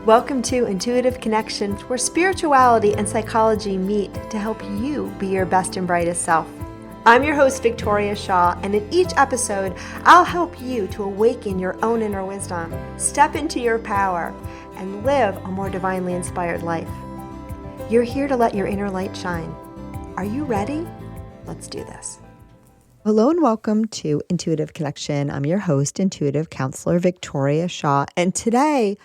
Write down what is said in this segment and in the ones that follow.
Welcome to Intuitive Connection, where spirituality and psychology meet to help you be your best and brightest self. I'm your host, Victoria Shaw, and in each episode, I'll help you to awaken your own inner wisdom, step into your power, and live a more divinely inspired life. You're here to let your inner light shine. Are you ready? Let's do this. Hello and welcome to Intuitive Connection. I'm your host, intuitive counselor Victoria Shaw, and today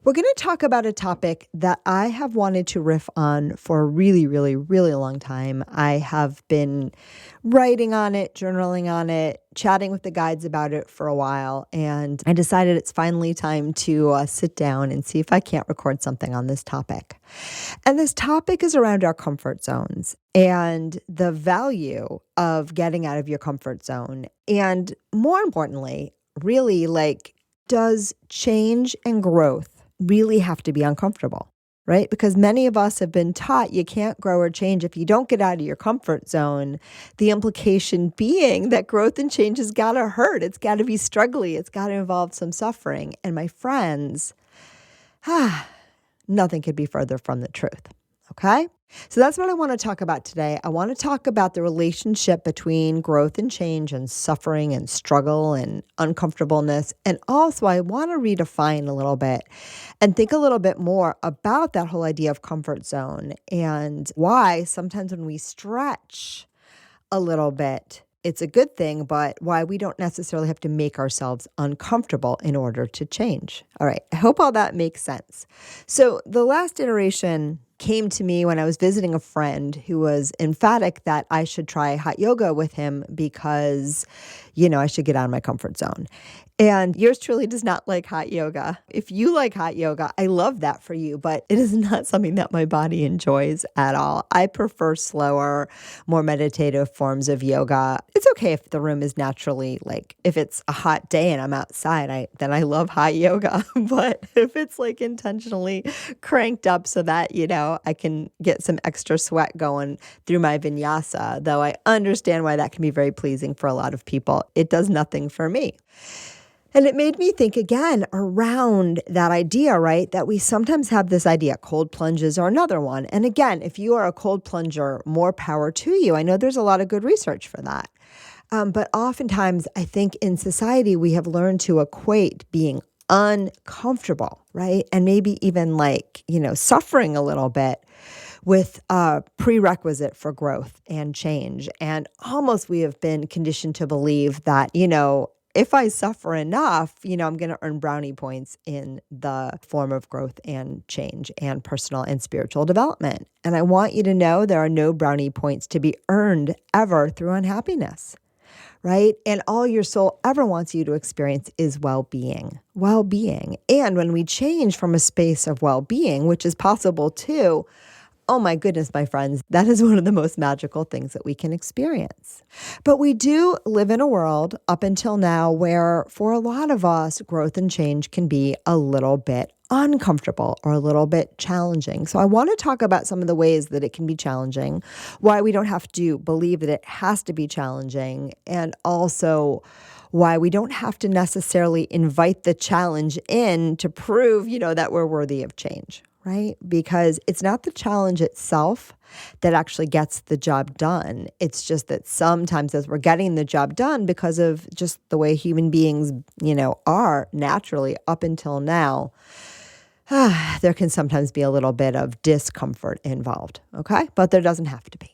we're going to talk about a topic that I have wanted to riff on for a really long time. I have been writing on it, journaling on it, chatting with the guides about it for a while, and I decided it's finally time to sit down and see if I can't record something on this topic. And this topic is around our comfort zones and the value of getting out of your comfort zone. And more importantly, really, does change and growth really have to be uncomfortable, right? Because many of us have been taught you can't grow or change if you don't get out of your comfort zone. The implication being that growth and change has got to hurt. It's got to be struggly. It's got to involve some suffering. And my friends, nothing could be further from the truth. Okay? So that's what I want to talk about today. I want to talk about the relationship between growth and change and suffering and struggle and uncomfortableness. And also I want to redefine a little bit and think a little bit more about that whole idea of comfort zone and why sometimes when we stretch a little bit, it's a good thing, but why we don't necessarily have to make ourselves uncomfortable in order to change. All right. I hope all that makes sense. So the last iteration came to me when I was visiting a friend who was emphatic that I should try hot yoga with him because, I should get out of my comfort zone. And yours truly does not like hot yoga. If you like hot yoga, I love that for you, but it is not something that my body enjoys at all. I prefer slower, more meditative forms of yoga. It's okay if the room is naturally if it's a hot day and I'm outside, then I love hot yoga. But if it's intentionally cranked up so that, I can get some extra sweat going through my vinyasa, though I understand why that can be very pleasing for a lot of people, it does nothing for me. And it made me think again around that idea, right? That we sometimes have this idea, cold plunges are another one. And again, if you are a cold plunger, more power to you. I know there's a lot of good research for that. But oftentimes I think in society, we have learned to equate being uncomfortable, right? And maybe even suffering a little bit with a prerequisite for growth and change. And almost we have been conditioned to believe that, if I suffer enough, I'm going to earn brownie points in the form of growth and change and personal and spiritual development. And I want you to know there are no brownie points to be earned ever through unhappiness, right? And all your soul ever wants you to experience is well-being. And when we change from a space of well-being, which is possible too, oh my goodness, my friends, that is one of the most magical things that we can experience. But we do live in a world up until now where for a lot of us, growth and change can be a little bit uncomfortable or a little bit challenging. So I want to talk about some of the ways that it can be challenging, why we don't have to believe that it has to be challenging, and also why we don't have to necessarily invite the challenge in to prove, that we're worthy of change. Right? Because it's not the challenge itself that actually gets the job done. It's just that sometimes as we're getting the job done because of just the way human beings, are naturally up until now, there can sometimes be a little bit of discomfort involved. Okay? But there doesn't have to be.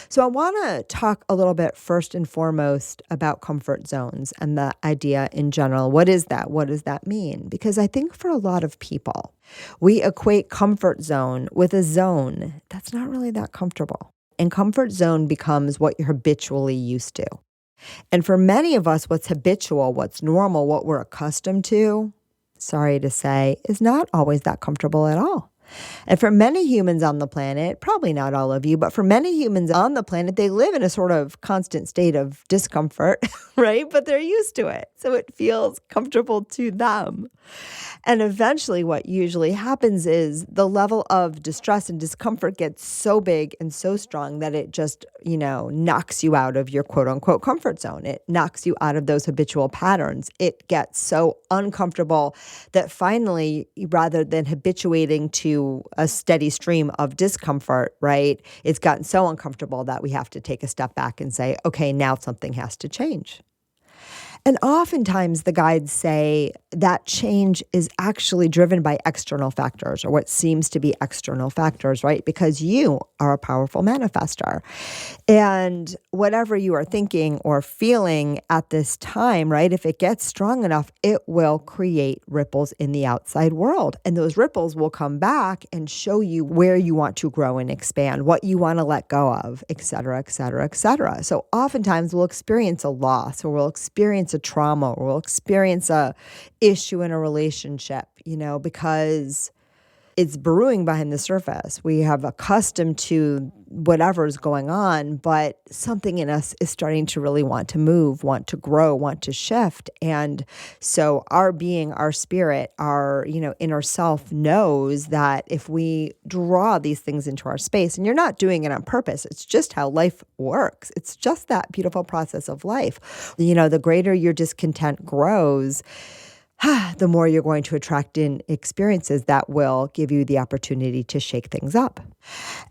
So I want to talk a little bit first and foremost about comfort zones and the idea in general. What is that? What does that mean? Because I think for a lot of people, we equate comfort zone with a zone that's not really that comfortable. And comfort zone becomes what you're habitually used to. And for many of us, what's habitual, what's normal, what we're accustomed to, sorry to say, is not always that comfortable at all. And for many humans on the planet, probably not all of you, but for many humans on the planet, they live in a sort of constant state of discomfort, right? But they're used to it. So it feels comfortable to them. And eventually, what usually happens is the level of distress and discomfort gets so big and so strong that it just, knocks you out of your quote unquote comfort zone. It knocks you out of those habitual patterns. It gets so uncomfortable that finally, rather than habituating to a steady stream of discomfort, right, it's gotten so uncomfortable that we have to take a step back and say, okay, now something has to change. And oftentimes the guides say that change is actually driven by external factors, or what seems to be external factors, right? Because you are a powerful manifester. And whatever you are thinking or feeling at this time, right, if it gets strong enough, it will create ripples in the outside world. And those ripples will come back and show you where you want to grow and expand, what you want to let go of, et cetera, et cetera, et cetera. So oftentimes we'll experience a loss, or we'll experience a trauma, or we'll experience a issue in a relationship, because it's brewing behind the surface. We have accustomed to whatever's going on, but something in us is starting to really want to move, want to grow, want to shift. And so our being, our spirit, our, inner self knows that if we draw these things into our space, and you're not doing it on purpose, it's just how life works. It's just that beautiful process of life. The greater your discontent grows, the more you're going to attract in experiences that will give you the opportunity to shake things up.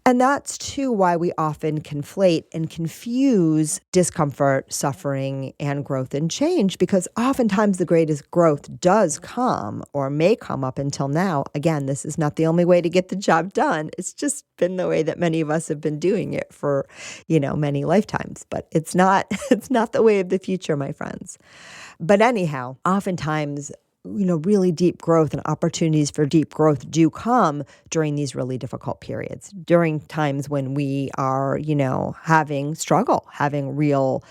And that's too why we often conflate and confuse discomfort, suffering, and growth and change, because oftentimes the greatest growth does come, or may come up until now. Again, this is not the only way to get the job done. It's just been the way that many of us have been doing it for, many lifetimes. But it's not the way of the future, my friends. But anyhow, oftentimes, really deep growth and opportunities for deep growth do come during these really difficult periods, during times when we are, having struggle, having real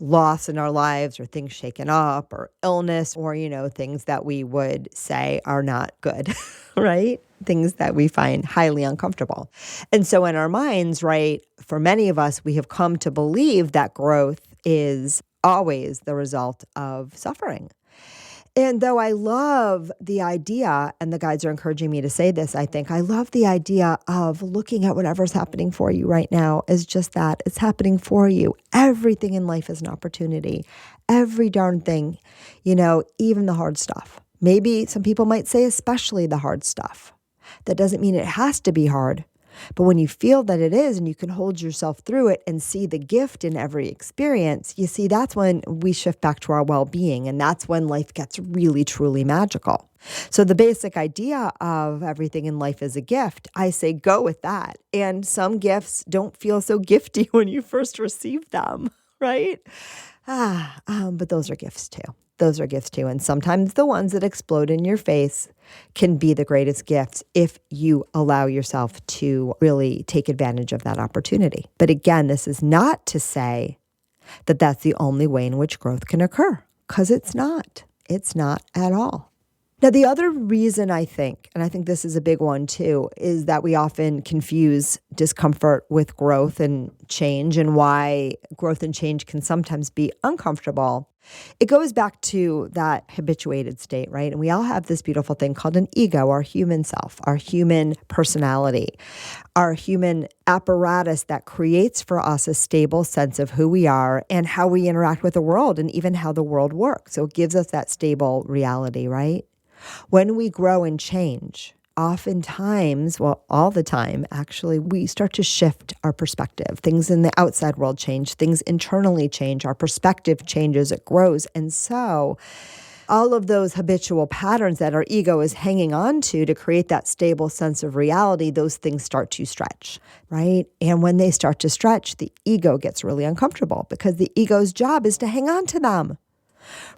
loss in our lives, or things shaken up, or illness, or, things that we would say are not good, right? Things that we find highly uncomfortable. And so in our minds, right, for many of us, we have come to believe that growth is always the result of suffering. And though I love the idea, and the guides are encouraging me to say this, I think I love the idea of looking at whatever's happening for you right now as just that. It's happening for you. Everything in life is an opportunity. Every darn thing, even the hard stuff. Maybe some people might say especially the hard stuff. That doesn't mean it has to be hard. But when you feel that it is, and you can hold yourself through it and see the gift in every experience, you see, that's when we shift back to our well-being. And that's when life gets really, truly magical. So the basic idea of everything in life is a gift, I say go with that. And some gifts don't feel so gifty when you first receive them, right? But those are gifts too. Those are gifts too. And sometimes the ones that explode in your face can be the greatest gifts if you allow yourself to really take advantage of that opportunity. But again, this is not to say that that's the only way in which growth can occur, because it's not. It's not at all. Now, the other reason I think, and I think this is a big one too, is that we often confuse discomfort with growth and change, and why growth and change can sometimes be uncomfortable. It goes back to that habituated state, right? And we all have this beautiful thing called an ego, our human self, our human personality, our human apparatus that creates for us a stable sense of who we are and how we interact with the world, and even how the world works. So it gives us that stable reality, right? When we grow and change, oftentimes, well, all the time, actually, we start to shift our perspective. Things in the outside world change, things internally change, our perspective changes, it grows. And so all of those habitual patterns that our ego is hanging on to create that stable sense of reality, those things start to stretch, right? And when they start to stretch, the ego gets really uncomfortable, because the ego's job is to hang on to them.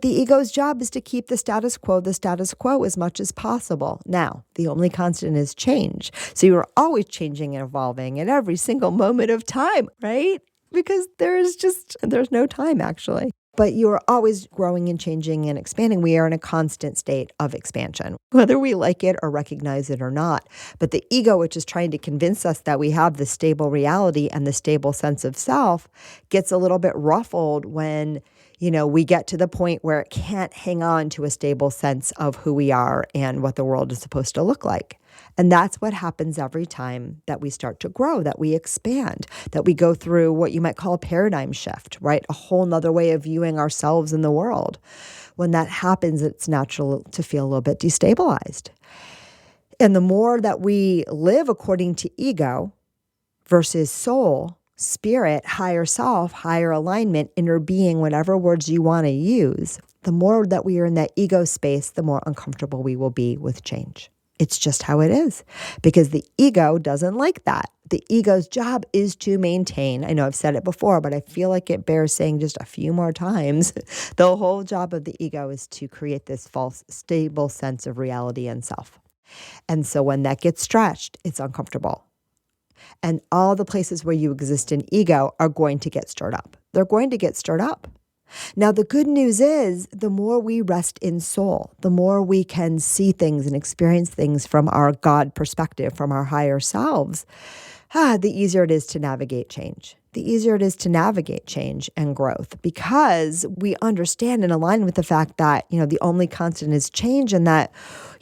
The ego's job is to keep the status quo as much as possible. Now, the only constant is change. So you're always changing and evolving at every single moment of time, right? Because there's no time, actually. But you're always growing and changing and expanding. We are in a constant state of expansion, whether we like it or recognize it or not. But the ego, which is trying to convince us that we have the stable reality and the stable sense of self, gets a little bit ruffled when, we get to the point where it can't hang on to a stable sense of who we are and what the world is supposed to look like. And that's what happens every time that we start to grow, that we expand, that we go through what you might call a paradigm shift, right? A whole nother way of viewing ourselves in the world. When that happens, it's natural to feel a little bit destabilized. And the more that we live according to ego versus soul, spirit, higher self, higher alignment, inner being, whatever words you want to use, the more that we are in that ego space, the more uncomfortable we will be with change. It's just how it is, because the ego doesn't like that. The ego's job is to maintain. I know I've said it before, but I feel like it bears saying just a few more times. The whole job of the ego is to create this false, stable sense of reality and self. And so when that gets stretched, it's uncomfortable. And all the places where you exist in ego are going to get stirred up. They're going to get stirred up. Now, the good news is the more we rest in soul, the more we can see things and experience things from our God perspective, from our higher selves, the easier it is to navigate change. The easier it is to navigate change and growth, because we understand and align with the fact that, the only constant is change, and that,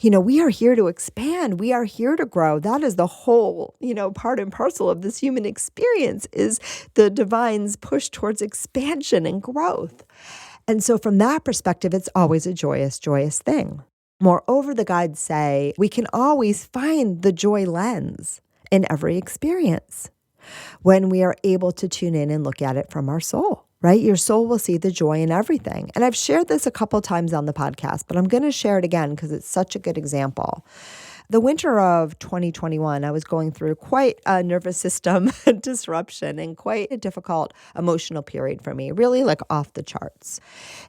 we are here to expand. We are here to grow. That is the whole, part and parcel of this human experience, is the divine's push towards expansion and growth. And so from that perspective, it's always a joyous, joyous thing. Moreover, the guides say we can always find the joy lens in every experience when we are able to tune in and look at it from our soul, right? Your soul will see the joy in everything. And I've shared this a couple times on the podcast, but I'm going to share it again because it's such a good example. The winter of 2021, I was going through quite a nervous system disruption and quite a difficult emotional period for me, really like off the charts.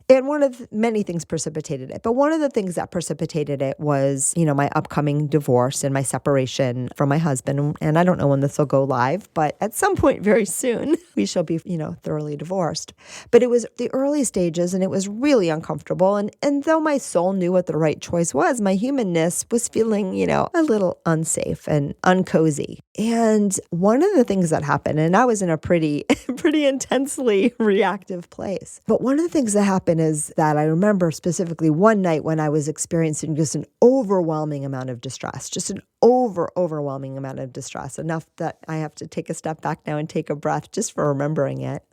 And one of many things precipitated it. But one of the things that precipitated it was, my upcoming divorce and my separation from my husband. And I don't know when this will go live, but at some point very soon, we shall be, thoroughly divorced. But it was the early stages and it was really uncomfortable. And though my soul knew what the right choice was, my humanness was feeling, a little unsafe and uncozy. And one of the things that happened, and I was in a pretty intensely reactive place, but one of the things that happened is that I remember specifically one night when I was experiencing just an overwhelming amount of distress, just an overwhelming amount of distress, enough that I have to take a step back now and take a breath just for remembering it.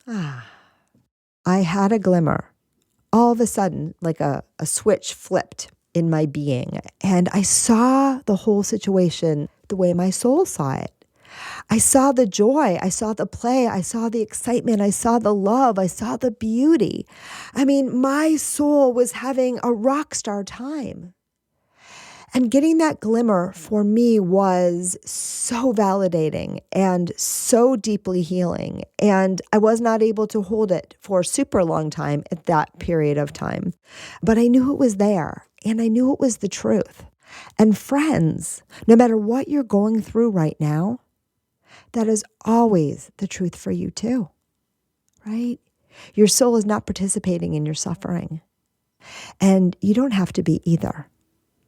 I had a glimmer. All of a sudden, like a switch flipped in my being. And I saw the whole situation the way my soul saw it. I saw the joy. I saw the play. I saw the excitement. I saw the love. I saw the beauty. I mean, my soul was having a rock star time. And getting that glimmer for me was so validating and so deeply healing. And I was not able to hold it for a super long time at that period of time. But I knew it was there and I knew it was the truth. And friends, no matter what you're going through right now, that is always the truth for you too, right? Your soul is not participating in your suffering. And you don't have to be either.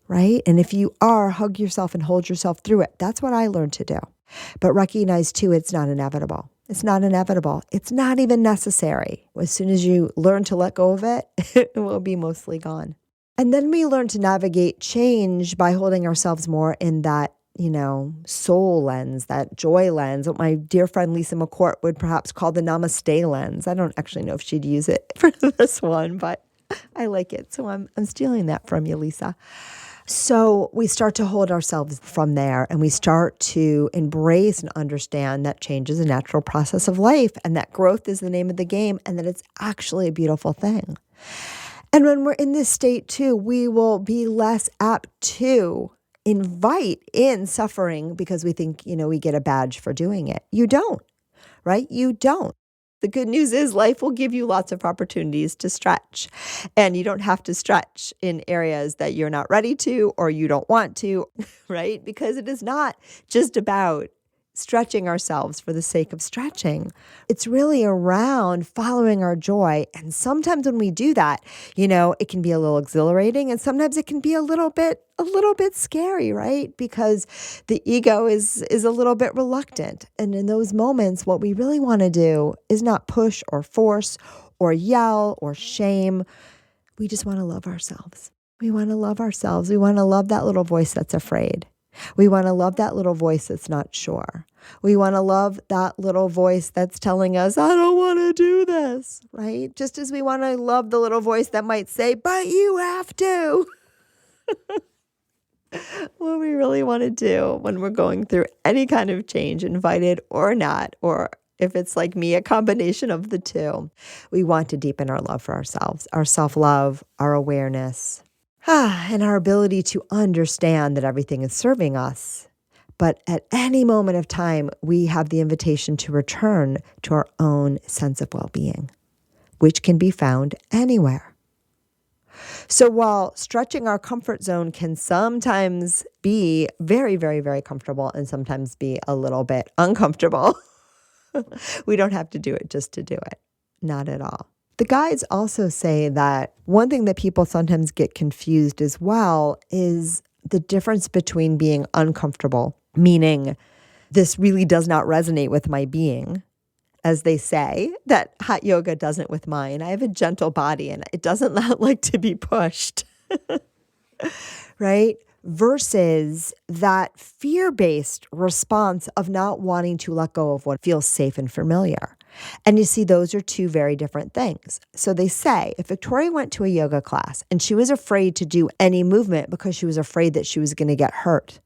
Right? And if you are, hug yourself and hold yourself through it. That's what I learned to do. But recognize too, it's not inevitable. It's not inevitable. It's not even necessary. As soon as you learn to let go of it, it will be mostly gone. And then we learn to navigate change by holding ourselves more in that, soul lens, that joy lens, what my dear friend Lisa McCourt would perhaps call the namaste lens. I don't actually know if she'd use it for this one, but I like it. So I'm stealing that from you, Lisa. So we start to hold ourselves from there, and we start to embrace and understand that change is a natural process of life, and that growth is the name of the game, and that it's actually a beautiful thing. And when we're in this state too, we will be less apt to invite in suffering because we think, we get a badge for doing it. You don't, right? You don't. The good news is life will give you lots of opportunities to stretch, and you don't have to stretch in areas that you're not ready to or you don't want to, right? Because it is not just about, stretching ourselves for the sake of stretching. It's really around following our joy. And sometimes when we do that, it can be a little exhilarating, and sometimes it can be a little bit scary, right? Because the ego is a little bit reluctant. And in those moments, what we really want to do is not push or force or yell or shame. We just want to love ourselves. We want to love ourselves. We want to love that little voice that's afraid. We want to love that little voice that's not sure. We want to love that little voice that's telling us, I don't want to do this, right? Just as we want to love the little voice that might say, but you have to. What we really want to do when we're going through any kind of change, invited or not, or if it's like me, a combination of the two, we want to deepen our love for ourselves, our self-love, our awareness, and our ability to understand that everything is serving us. But at any moment of time, we have the invitation to return to our own sense of well-being, which can be found anywhere. So while stretching our comfort zone can sometimes be very, very, very comfortable and sometimes be a little bit uncomfortable, we don't have to do it just to do it. Not at all. The guides also say that one thing that people sometimes get confused as well is the difference between being uncomfortable, meaning this really does not resonate with my being, as they say, that hot yoga doesn't with mine. I have a gentle body and it doesn't like to be pushed, right? Versus that fear-based response of not wanting to let go of what feels safe and familiar. And you see, those are two very different things. So they say if Victoria went to a yoga class and she was afraid to do any movement because she was afraid that she was going to get hurt,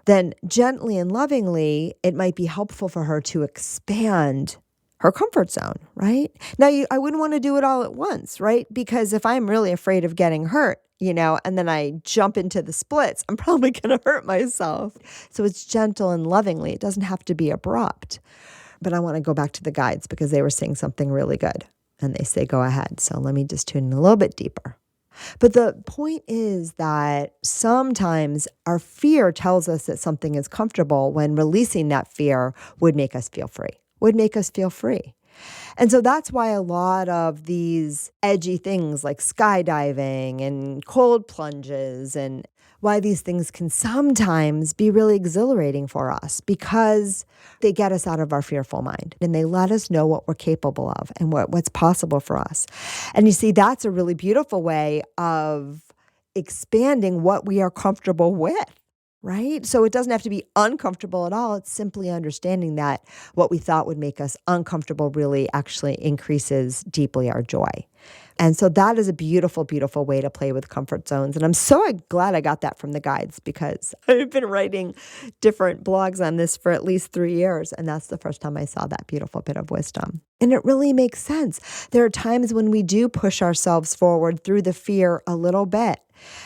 then gently and lovingly, it might be helpful for her to expand her comfort zone, right? Now, I wouldn't want to do it all at once, right? Because if I'm really afraid of getting hurt, and then I jump into the splits, I'm probably going to hurt myself. So it's gentle and lovingly. It doesn't have to be abrupt. But I want to go back to the guides because they were saying something really good. And they say, go ahead. So let me just tune in a little bit deeper. But the point is that sometimes our fear tells us that something is comfortable when releasing that fear would make us feel free. And so that's why a lot of these edgy things like skydiving and cold plunges and why these things can sometimes be really exhilarating for us because they get us out of our fearful mind and they let us know what we're capable of and what's possible for us. And you see, that's a really beautiful way of expanding what we are comfortable with. Right? So it doesn't have to be uncomfortable at all. It's simply understanding that what we thought would make us uncomfortable really actually increases deeply our joy. And so that is a beautiful, beautiful way to play with comfort zones. And I'm so glad I got that from the guides because I've been writing different blogs on this for at least 3 years. And that's the first time I saw that beautiful bit of wisdom. And it really makes sense. There are times when we do push ourselves forward through the fear a little bit,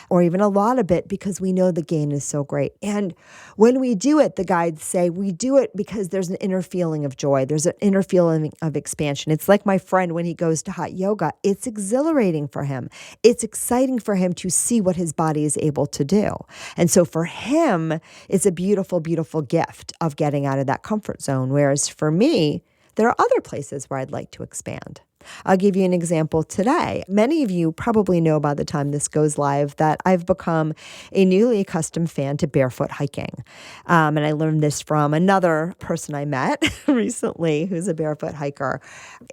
or even a lot of it, because we know the gain is so great. And when we do it, the guides say we do it because there's an inner feeling of joy. There's an inner feeling of expansion. It's like my friend when he goes to hot yoga. It's exhilarating for him. It's exciting for him to see what his body is able to do. And so for him, it's a beautiful, beautiful gift of getting out of that comfort zone. Whereas for me, there are other places where I'd like to expand. I'll give you an example today. Many of you probably know by the time this goes live that I've become a newly accustomed fan to barefoot hiking. And I learned this from another person I met recently who's a barefoot hiker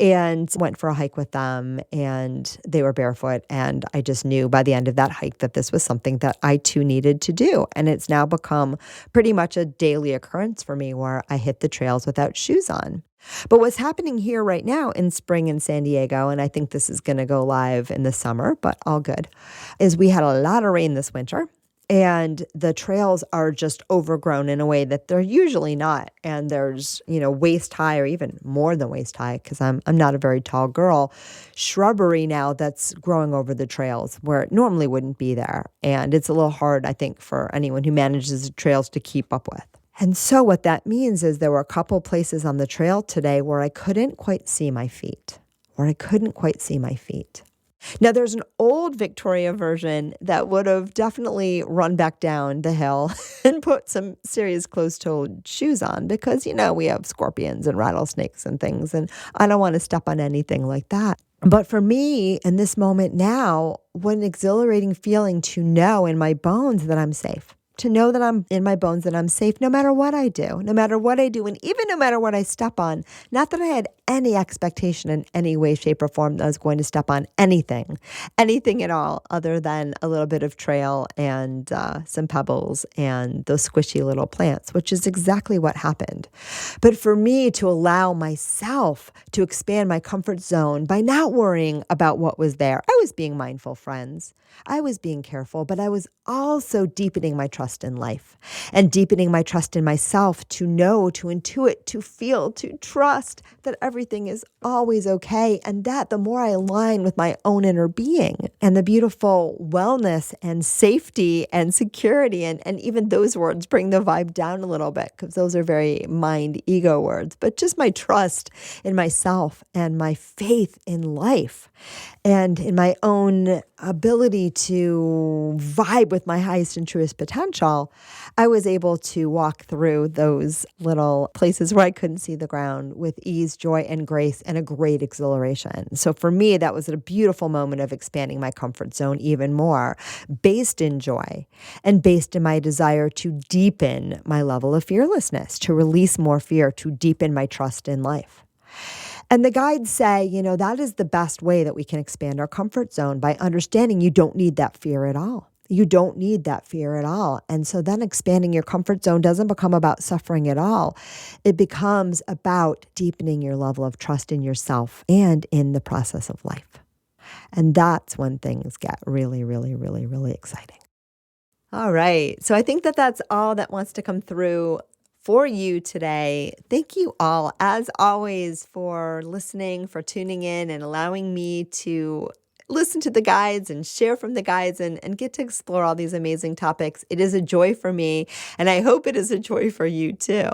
and went for a hike with them and they were barefoot. And I just knew by the end of that hike that this was something that I too needed to do. And it's now become pretty much a daily occurrence for me where I hit the trails without shoes on. But what's happening here right now in spring in San Diego, and I think this is going to go live in the summer, but all good, is we had a lot of rain this winter and the trails are just overgrown in a way that they're usually not. And there's, waist high or even more than waist high, because I'm not a very tall girl, shrubbery now that's growing over the trails where it normally wouldn't be there. And it's a little hard, I think, for anyone who manages the trails to keep up with. And so what that means is there were a couple places on the trail today where I couldn't quite see my feet. Now, there's an old Victoria version that would have definitely run back down the hill and put some serious closed-toed shoes on because, we have scorpions and rattlesnakes and things, and I don't want to step on anything like that. But for me, in this moment now, what an exhilarating feeling to know in my bones that I'm safe. To know that I'm in my bones, that I'm safe no matter what I do, and even no matter what I step on. Not that I had any expectation in any way, shape, or form that I was going to step on anything at all, other than a little bit of trail and some pebbles and those squishy little plants, which is exactly what happened. But for me to allow myself to expand my comfort zone by not worrying about what was there, I was being mindful, friends. I was being careful, but I was also deepening my trust in life and deepening my trust in myself to know, to intuit, to feel, to trust that everything is always okay. And that the more I align with my own inner being and the beautiful wellness and safety and security, and even those words bring the vibe down a little bit because those are very mind ego words, but just my trust in myself and my faith in life and in my own ability to vibe with my highest and truest potential, I was able to walk through those little places where I couldn't see the ground with ease, joy, and grace, and a great exhilaration. So for me, that was a beautiful moment of expanding my comfort zone even more, based in joy and based in my desire to deepen my level of fearlessness, to release more fear, to deepen my trust in life. And the guides say, that is the best way that we can expand our comfort zone, by understanding you don't need that fear at all. You don't need that fear at all. And so then expanding your comfort zone doesn't become about suffering at all. It becomes about deepening your level of trust in yourself and in the process of life. And that's when things get really, really, really, really exciting. All right. So I think that that's all that wants to come through for you today. Thank you all, as always, for listening, for tuning in, and allowing me to listen to the guides and share from the guides and get to explore all these amazing topics. It is a joy for me, and I hope it is a joy for you too.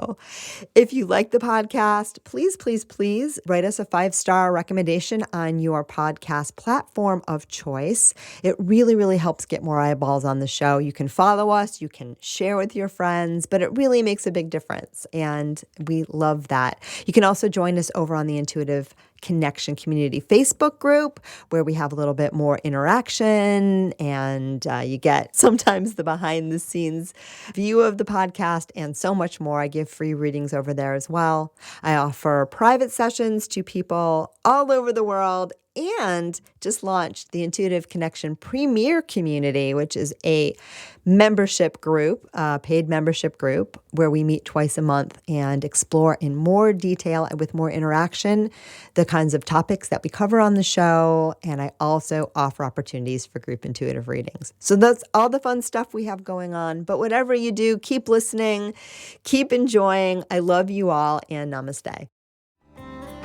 If you like the podcast, please, please, please write us a 5-star recommendation on your podcast platform of choice. It really, really helps get more eyeballs on the show. You can follow us, you can share with your friends, but it really makes a big difference, and we love that. You can also join us over on the Intuitive Connection Community Facebook group, where we have a little bit more interaction, and you get sometimes the behind the scenes view of the podcast and so much more. I give free readings over there as well. I offer private sessions to people all over the world, and just launched the Intuitive Connection Premier Community, which is a membership group, paid membership group, where we meet twice a month and explore in more detail and with more interaction the kinds of topics that we cover on the show. And I also offer opportunities for group intuitive readings. So that's all the fun stuff we have going on. But whatever you do, keep listening, keep enjoying. I love you all, and namaste.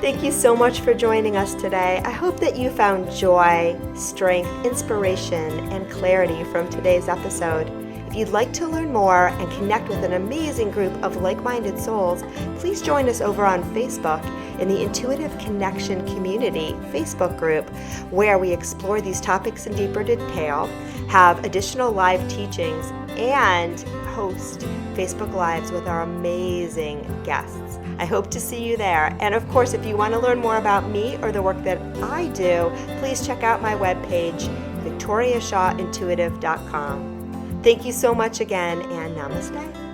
Thank you so much for joining us today. I hope that you found joy, strength, inspiration, and clarity from today's episode. If you'd like to learn more and connect with an amazing group of like-minded souls, please join us over on Facebook in the Intuitive Connection Community Facebook group, where we explore these topics in deeper detail, have additional live teachings, and host Facebook Lives with our amazing guests. I hope to see you there. And of course, if you want to learn more about me or the work that I do, please check out my webpage, victoriashawintuitive.com. Thank you so much again, and namaste.